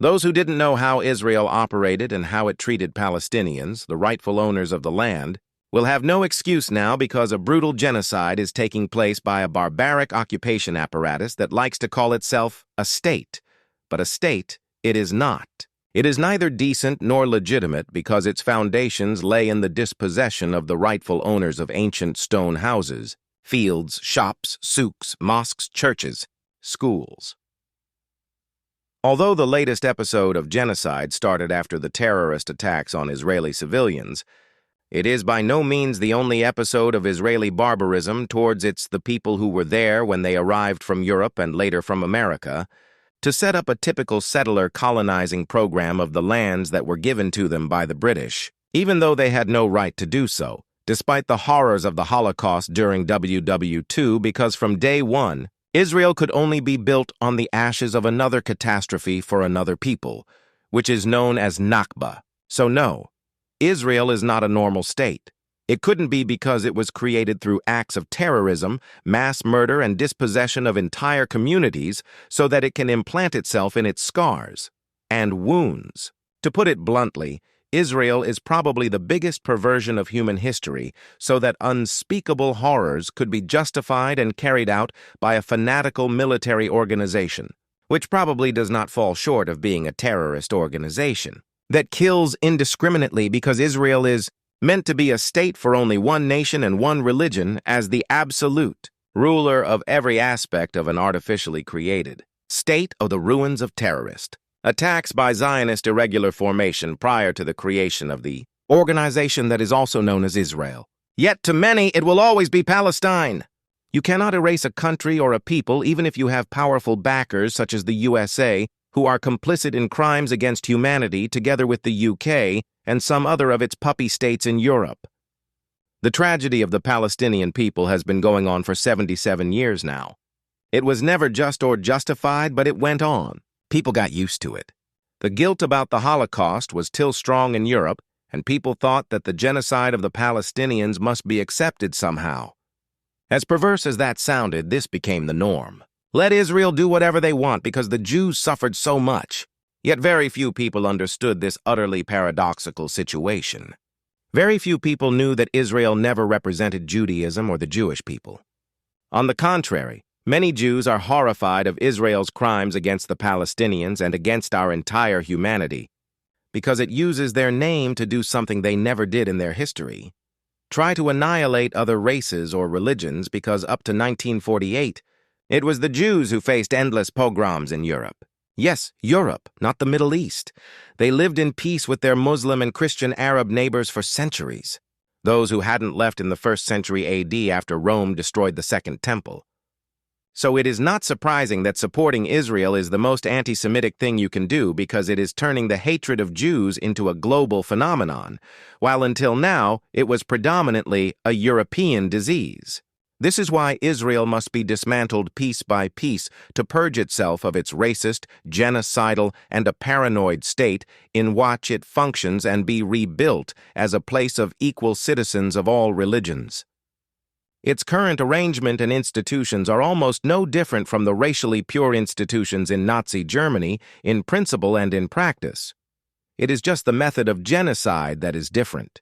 Those who didn't know how Israel operated and how it treated Palestinians, the rightful owners of the land, will have no excuse now because a brutal genocide is taking place by a barbaric occupation apparatus that likes to call itself a state. But a state it is not. It is neither decent nor legitimate because its foundations lay in the dispossession of the rightful owners of ancient stone houses, fields, shops, souks, mosques, churches, schools. Although the latest episode of genocide started after the terrorist attacks on Israeli civilians, it is by no means the only episode of Israeli barbarism towards the people who were there when they arrived from Europe and later from America, to set up a typical settler colonizing program of the lands that were given to them by the British, even though they had no right to do so, despite the horrors of the Holocaust during WW2, because from day one, Israel could only be built on the ashes of another catastrophe for another people, which is known as Nakba. So no, Israel is not a normal state. It couldn't be because it was created through acts of terrorism, mass murder, and dispossession of entire communities so that it can implant itself in its scars and wounds. To put it bluntly, Israel is probably the biggest perversion of human history so that unspeakable horrors could be justified and carried out by a fanatical military organization, which probably does not fall short of being a terrorist organization, that kills indiscriminately because Israel is meant to be a state for only one nation and one religion as the absolute ruler of every aspect of an artificially created state of the ruins of terrorists. Attacks by Zionist irregular formation prior to the creation of the organization that is also known as Israel. Yet to many, it will always be Palestine. You cannot erase a country or a people even if you have powerful backers such as the USA, who are complicit in crimes against humanity together with the UK and some other of its puppy states in Europe. The tragedy of the Palestinian people has been going on for 77 years now. It was never just or justified, but it went on. People got used to it. The guilt about the Holocaust was still strong in Europe, and people thought that the genocide of the Palestinians must be accepted somehow. As perverse as that sounded, this became the norm. Let Israel do whatever they want because the Jews suffered so much. Yet very few people understood this utterly paradoxical situation. Very few people knew that Israel never represented Judaism or the Jewish people. On the contrary, many Jews are horrified of Israel's crimes against the Palestinians and against our entire humanity, because it uses their name to do something they never did in their history. Try to annihilate other races or religions because up to 1948, it was the Jews who faced endless pogroms in Europe. Yes, Europe, not the Middle East. They lived in peace with their Muslim and Christian Arab neighbors for centuries, those who hadn't left in the 1st century AD after Rome destroyed the Second Temple. So it is not surprising that supporting Israel is the most anti-Semitic thing you can do because it is turning the hatred of Jews into a global phenomenon, while until now it was predominantly a European disease. This is why Israel must be dismantled piece by piece to purge itself of its racist, genocidal, and a paranoid state in which it functions and be rebuilt as a place of equal citizens of all religions. Its current arrangement and institutions are almost no different from the racially pure institutions in Nazi Germany in principle and in practice. It is just the method of genocide that is different.